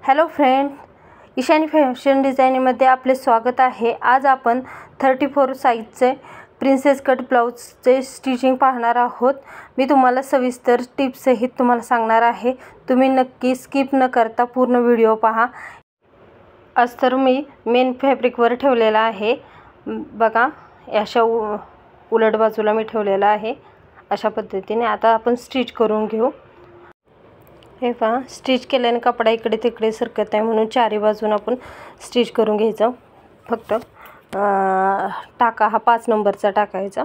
Hello friend, Ishani fashion डिझायनिंगमध्ये आपले स्वागत आहे। आज आपण 34 साईजचे प्रिन्सेस कट ब्लाउजचे स्टिचिंग पाहणार आहोत। मी तुम्हाला सविस्तर टिप्स सहित तुम्हाला सांगणार आहे। तुम्ही नक्की स्किप न करता पूर्ण व्हिडिओ पहा। अस्तर मी मेन फॅब्रिकवर ठेवलेला आहे। बघा, अशा उलट बाजूला मी ठेवलेला आहे। अशा पद्धतीने आता आपण स्टिच करून घेऊ। हे पहा, स्टिच केल्याने कपडा इकडे तिकडे सरकत नाही, म्हणून चारी बाजून आपण स्टिच करून घ्यायचं। फक्त टाका हा 5 नंबरचा टाकायचा।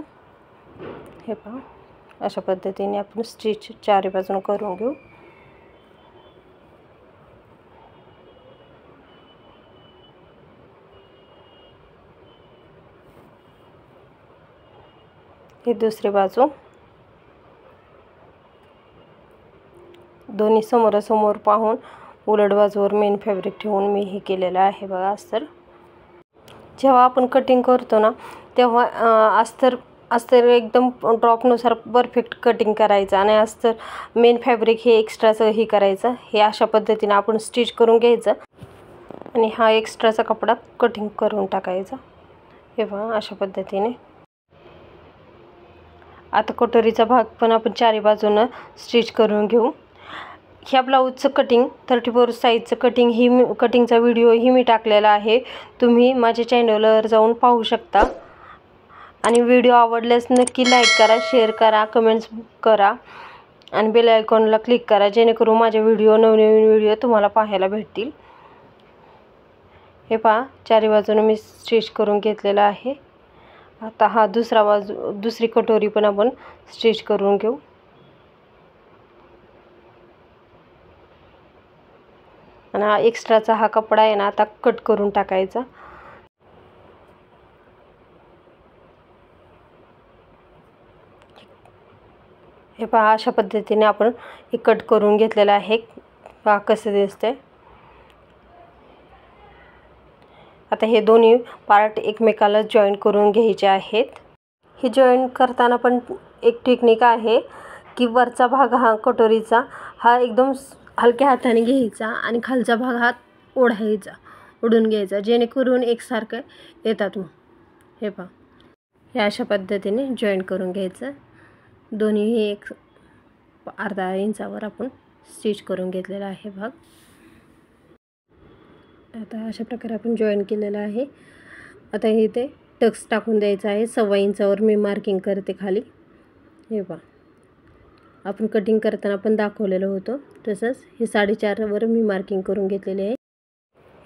हे पहा, अशा पद्धतीने आपण स्टिच चारी बाजून करून घेऊ। ही दुसरी बाजू, दोन्ही समोरासमोर पाहून उलट बाजूवर मेन फॅब्रिक ठेवून मी हे केलेलं आहे। बघा, अस्तर जेव्हा आपण कटिंग करतो ना, तेव्हा अस्तर एकदम ड्रॉपनुसार परफेक्ट कटिंग करायचं आणि अस्तर मेन फॅब्रिक हे एक्स्ट्राचं हे करायचं। हे अशा पद्धतीने आपण स्टिच करून घ्यायचं आणि हा एक्स्ट्राचा कपडा कटिंग करून टाकायचा। हे पहा, अशा पद्धतीने आता कटोरीचा भाग पण आपण चारी बाजूनं स्टिच करून घेऊ। ह्या ब्लाऊजचं कटिंग 34 साईजचं कटिंगचा व्हिडिओ ही मी टाकलेला आहे। तुम्ही माझ्या चॅनलवर जाऊन पाहू शकता। आणि व्हिडिओ आवडल्यास नक्की लाईक करा, शेअर करा, कमेंट्स करा आणि बेल आयकॉनला क्लिक करा, जेणेकरून माझे नवनवीन व्हिडिओ तुम्हाला पाहायला भेटतील। हे पहा, चारी बाजूने मी स्टिच करून घेतलेला आहे। आता हा दुसरी कटोरी पण आपण स्टिच करून घेऊ। आणि हा एक्स्ट्राचा हा कपडा आहे ना, आता कट करून टाकायचा। हे पहा, अशा पद्धतीने आपण हे कट करून घेतलेलं आहे। पहा कसं दिसतंय। आता हे दोन्ही पार्ट एकमेकाला जॉईन करून घ्यायचे आहेत। हे जॉईन करताना पण एक टेक्निक आहे की वरचा भाग हा कटोरीचा हा एकदम हलक्या हाताने घ्यायचा आणि खालचा भाग हा ओढून घ्यायचा, जेणेकरून एकसारखं येतात। हे पहा, हे अशा पद्धतीने जॉईन करून घ्यायचं। दोन्ही एक अर्धा इंचावर आपण स्टिच करून घेतलेला आहे भाग। आता अशा प्रकारे आपण जॉईन केलेलं आहे। आता हे ते टक्स टाकून द्यायचं आहे। 1.25 इंचावर मी मार्किंग करते खाली। हे पहा, आपण कटिंग करताना पण दाखवलेलं होतं तसंच हे 4.5 वर मी मार्किंग करून घेतलेले आहे।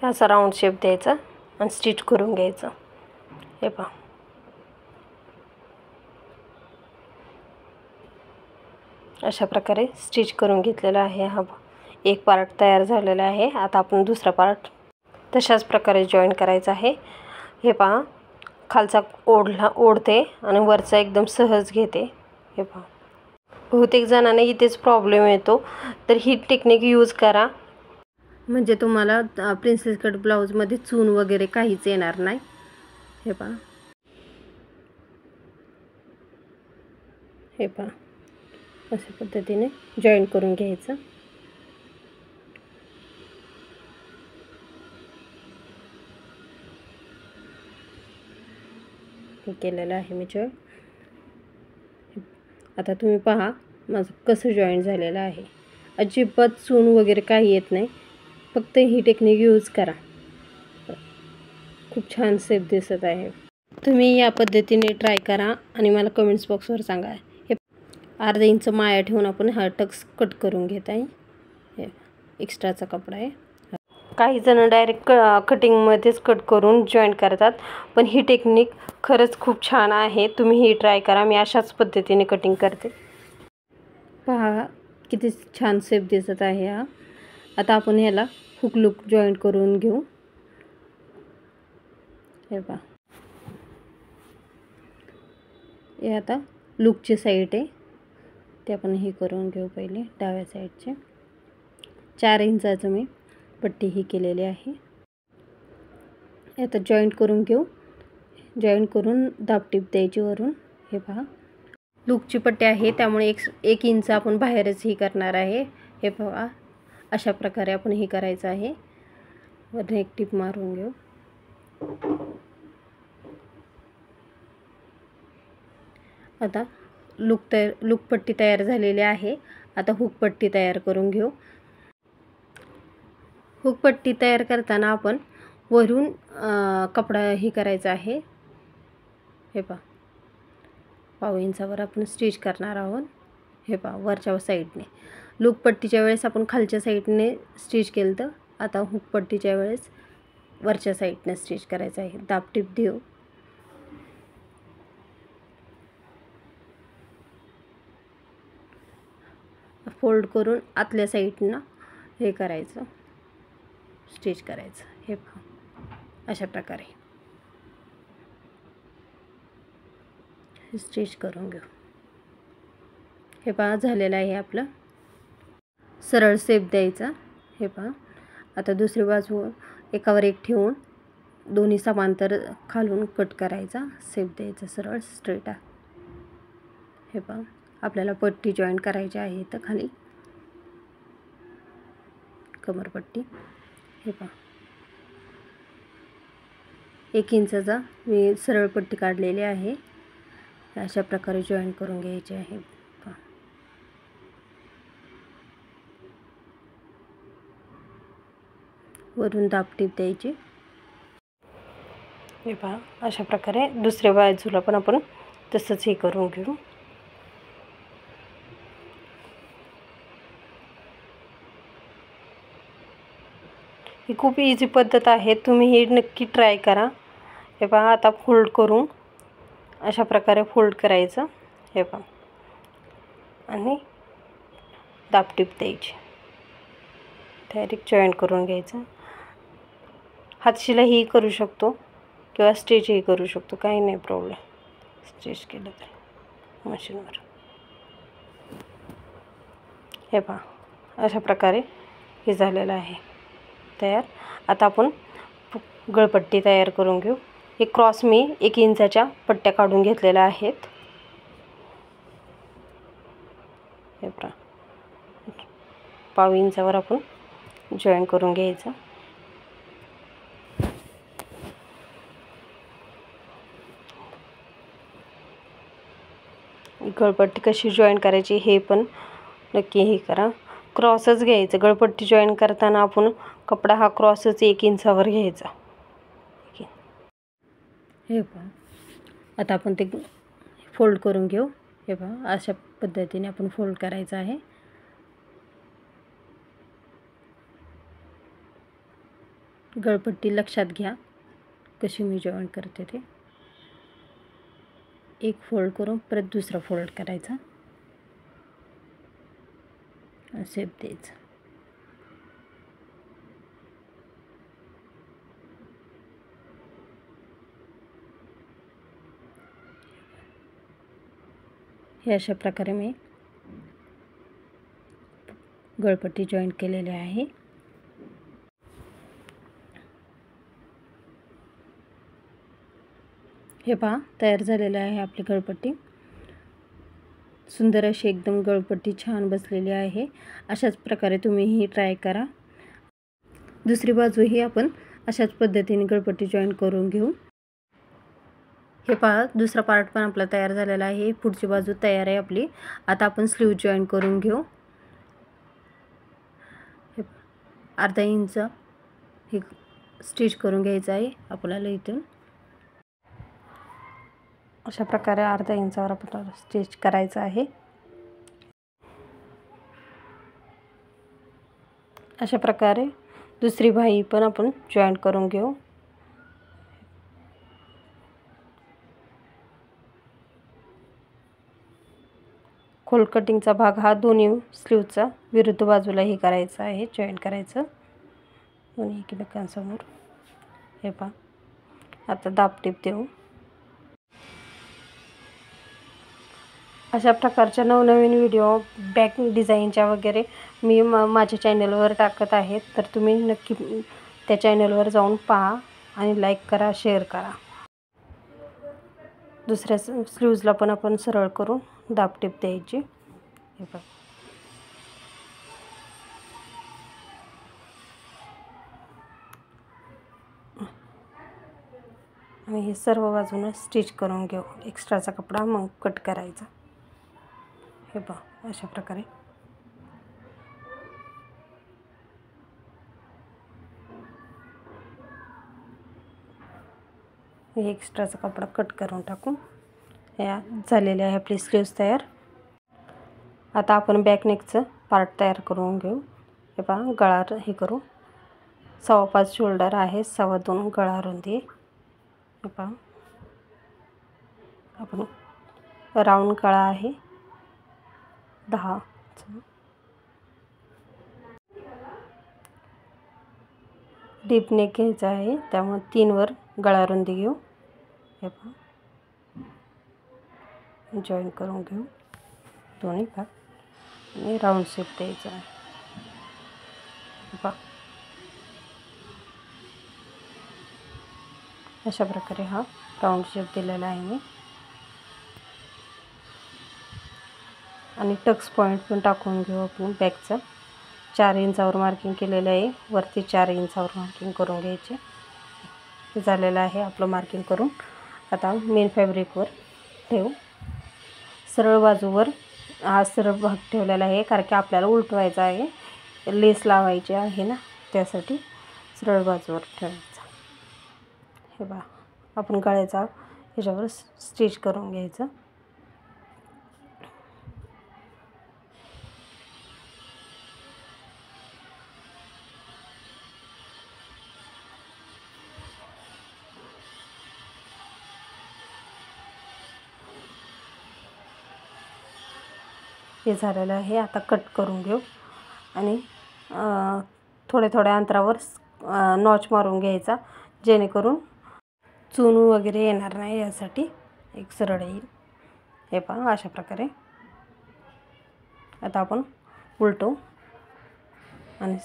असा राऊंड शेप द्यायचा आणि स्टिच करून घ्यायचं। हे पहा, अशा प्रकारे स्टिच करून घेतलेला आहे। हा एक पार्ट तयार झालेला आहे। आता आपण दुसरा पार्ट तशाच प्रकारे जॉईन करायचा आहे। हे पहा, खालचा ओढते आणि वरचा एकदम सहज घेते। हे पहा, बहुतेक जणांना इथेच प्रॉब्लेम येतो, तर ही टेक्निक यूज करा, म्हणजे तुम्हाला प्रिन्सेस कट ब्लाऊजमध्ये चून वगैरे काहीच येणार नाही। हे पहा, हे पहा, अशा पद्धतीने जॉईन करून घ्यायचं। हे केलेलं आहे मी जॉईन। आता तुम्ही पहा माझं कसं जॉईन झालेलं आहे। अजिबात चून वगैरे काही येत नाही, फक्त ही टेक्निक यूज करा। खूप छान शेप दिसत आहे। तुम्ही या पद्धतीने ट्राय करा आणि मला कमेंट्स बॉक्सवर सांगा। हे अर्धा इंच माया ठेवून आपण हा टक्स कट करून घेत आहे। हे एक्स्ट्राचा कपडा आहे। काही जण डायरेक्ट कटिंगमध्येच कट करून जॉईन करतात, पण ही टेक्निक खरंच खूप छान आहे। तुम्ही ही ट्राय करा। मी अशाच पद्धतीने कटिंग करते। पहा किती छान शेप दिसत आहे हा। आता आपण ह्याला हुक लूप जॉईन करून घेऊ। हे पहा, हे आता लूकची साईड आहे, ते आपण हे करून घेऊ। पहिले डाव्या साईडचे 4 इंचाचं मी पट्टी ही केलेली आहे। आता जॉईंट करून घेऊ। जॉईंट करून दाबटीप द्यायची वरून। हे पहा, लूकची पट्टी आहे त्यामुळे 1 इंच आपण बाहेरच ही करणार आहे। हे पहा, अशा प्रकारे आपण हे करायचं आहे। वरनं एक टीप मारून घेऊ. आता लूकपट्टी तयार झालेली आहे. आता हुकपट्टी तयार करून घेऊ. हुकपट्टी तयार करताना आपण वरून कपडा हे करायचा आहे. हे पहा, 1.5 इंचावर आपण स्टिच करणार आहोत. हे पहा, वरच्या साईडने. लूकपट्टीच्या वेळेस आपण खालच्या साईडने स्टिच केलं, तर आता हुकपट्टीच्या वेळेस वरच्या साईडने स्टिच करायचं आहे. दाबटीप देऊ. फोल्ड करून आतल्या साईडनं हे करायचं, स्टिच करायचं. हे पहा, अशा प्रकारे स्टिच करून घेऊ. हे पहा, झालेलं आहे आपलं. सरळ शेप द्यायचा. हे पहा, आता दुसरी बाजू एकावर एक ठेवून दोन्ही समांतर खालून कट करायचा, शेप द्यायचा सरळ स्ट्रेट. हे पहा, आपल्याला पट्टी जॉईंट करायची आहे तर खाली कमरपट्टी. हे पहा, 1 इंचाचा मी सरळ पट्टी काढलेली आहे. अशा प्रकारे जॉईंट करून घ्यायचे आहे. पहा, वरून दाबटीप द्यायची. हे पहा, अशा प्रकारे दुसऱ्या बाजूला पण आपण तसंच हे करून घेऊ. ही खूप इझी पद्धत आहे, तुम्ही ही नक्की ट्राय करा. हे पहा, आता फोल्ड करून अशा प्रकारे फोल्ड करायचं. हे पहा, आणि दाबटीप द्यायची. डायरेक्ट जॉईंट करून घ्यायचं. हातशिलाही करू शकतो किंवा स्टिचही करू शकतो, काही नाही प्रॉब्लेम. स्टिच केलं तर मशीनवर. हे पहा, अशा प्रकारे हे झालेलं आहे तयार. आता आपण गळपट्टी तयार करून घेऊ. हे क्रॉस मी 1 इंचाच्या पट्ट्या काढून घेतलेल्या आहेत. हे पहा, 1.5 इंचावर आपण जॉईन करून घ्यायचं. गळपट्टी कशी जॉईन करायची हे पण नक्की हे करा. क्रॉसच घ्यायचं. गळपट्टी जॉईन करताना आपण कपडा हा क्रॉसच 1 इंचावर घ्यायचा. हे पहा, आता आपण ते फोल्ड करून घेऊ. हे पहा, अशा पद्धतीने आपण फोल्ड करायचं आहे. गळपट्टी लक्षात घ्या कशी मी जॉईन करते ते. एक फोल्ड करून परत दुसरा फोल्ड करायचा, शेप द्यायचा. हे अशा प्रकारे मी गळपट्टी जॉईंट केलेली आहे. हे पहा, तयार झालेलं आहे आपली गळपट्टी. सुंदर अशी एकदम गळपट्टी छान बसलेली आहे. अशाच प्रकारे तुम्ही ही ट्राय करा. दुसरी बाजूही आपण अशाच पद्धतीने गळपट्टी जॉईन करून घेऊ. हे पहा, दुसरा पार्ट पण आपला तयार झालेला आहे. पुढची बाजू तयार आहे आपली. आता आपण स्लीव जॉईन करून घेऊ. हे 1/2 इंच हे स्टिच करून घ्यायचं आहे आपल्याला. इथून अशा प्रकारे 1/2 इंचावर आपल्याला स्टिच करायचं आहे. अशा प्रकारे दुसरी बाही पण आपण जॉईन करून घेऊ. खोल कटिंगचा भाग हा दोन्ही स्लीवचा विरुद्ध बाजूला हे करायचा आहे, जॉईन करायचं दोन्ही एकमेकांसमोर. हे पहा, आता दाबटीप देऊ. अशा प्रकारच्या नवनवीन व्हिडिओ बॅक डिझाईनच्या वगैरे मी माझ्या चॅनलवर टाकत आहे, तर तुम्ही नक्की त्या चॅनलवर जाऊन पहा आणि लाईक करा, शेअर करा. दुसऱ्या स्लीव्जला पण आपण सरळ करून दाबटीप द्यायची. हे बघा, आणि हे सर्व बाजूनं स्टिच करून घेऊ. एक्स्ट्राचा कपडा मग कट करायचा. हे पहा अशा प्रकारे हे एक्स्ट्राचा कपडा कट करून टाकून या झालेले आहे आपली स्लीव्ज तयार. आता आपण बॅक नेकचं पार्ट तयार करून घेऊ. हे पहा गळा हे करू. 5.25 शोल्डर आहे, 2.25 गळा रुंदी. हे पहा आपण राऊंड गळा आहे 10. डीप नेक घ्यायचा आहे, त्यामुळे 3 वर गळा रुंदी घेऊ. हे पहा जॉईन करून घेऊ दोन्ही भाग आणि राऊंड शेप द्यायचा आहे. पहा अशा प्रकारे हा राऊंड शेप दिलेला आहे मी. आणि टक्स पॉईंट पण टाकून घेऊ आपण. बॅकचा 4 इंचावर मार्किंग केलेलं आहे, वरती 4 इंचावर मार्किंग करून घ्यायचे. हे झालेलं आहे आपलं मार्किंग करून. आता मेन फॅब्रिकवर ठेवू. सरळ बाजूवर हा सरळ भाग ठेवलेला आहे, कारण की आपल्याला उलटवायचा आहे, लेस लावायची आहे ना, त्यासाठी सरळ बाजूवर ठेवायचा. हे बघा आपण गळ्याचा ह्याच्यावर स्टिच करून घ्यायचं. हे झालेलं आहे. आता कट करून घेऊ आणि थोड्या अंतरावर नॉच मारून घ्यायचा, जेणेकरून चून वगैरे येणार नाही, यासाठी एक सरळ येईल. हे पहा अशा प्रकारे. आता आपण उलटू आणि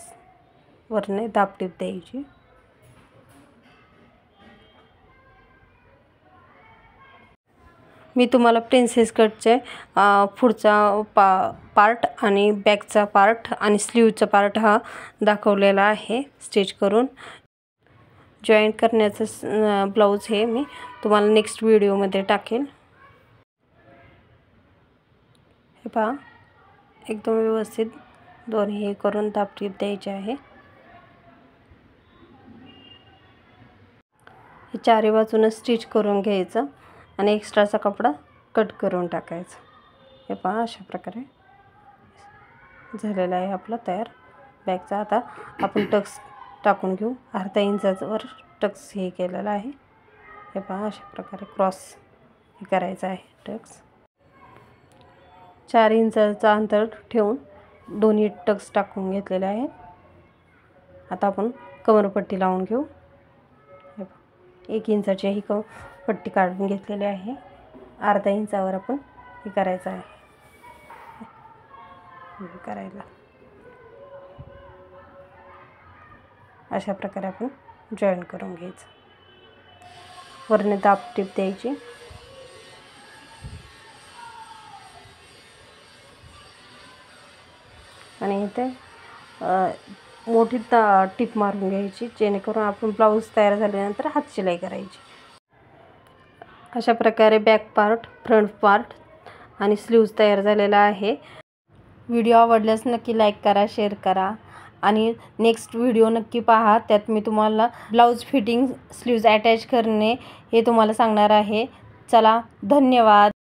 वरने दाबटीप द्यायची. मी तुम्हाला प्रिन्सेस कटचे पुढचा पार्ट आणि बॅकचा पार्ट आणि स्लीवचा पार्ट हा दाखवलेला आहे स्टिच करून. जॉईन करण्याचं ब्लाऊज हे मी तुम्हाला नेक्स्ट व्हिडिओमध्ये टाकेल. हे पहा एकदम व्यवस्थित दोन्ही हे करून दाबटीप द्यायचे आहे. हे चारी बाजूने स्टिच करून घ्यायचं आणि एक्स्ट्राचा कपडा कट करून टाकायचा. हे पहा अशा प्रकारे झालेला आहे आपला तयार बॅगचा. आता आपण टक्स टाकून घेऊ. अर्धा इंचावर टक्स हे केलेला आहे. हे पहा अशा प्रकारे क्रॉस हे करायचं आहे. टक्स 4 इंचाचा अंतर ठेवून दोन्ही टक्स टाकून घेतलेले आहेत. आता आपण कमरपट्टी लावून घेऊ. 1 इंचाची ही पट्टी काढून घेतलेली आहे. अर्धा इंचावर आपण हे करायचं आहे. हे करायला अशा प्रकारे आपण जॉईन करून घ्यायचं. वरने दाबटीप द्यायची. आणि इथे मोठी टीप मारून घ्यायची, जेणेकरून आपण ब्लाऊज तयार झाल्यानंतर हात शिलाई करायची. अशा प्रकारे बॅक पार्ट, फ्रंट पार्ट आणि स्लीव्ज तयार झालेला आहे. व्हिडिओ आवडल्यास नक्की लाईक करा, शेअर करा आणि नेक्स्ट व्हिडिओ नक्की पहा. त्यात मी तुम्हाला ब्लाऊज फिटिंग, स्लीव्ज अटॅच करणे हे तुम्हाला सांगणार आहे. चला धन्यवाद.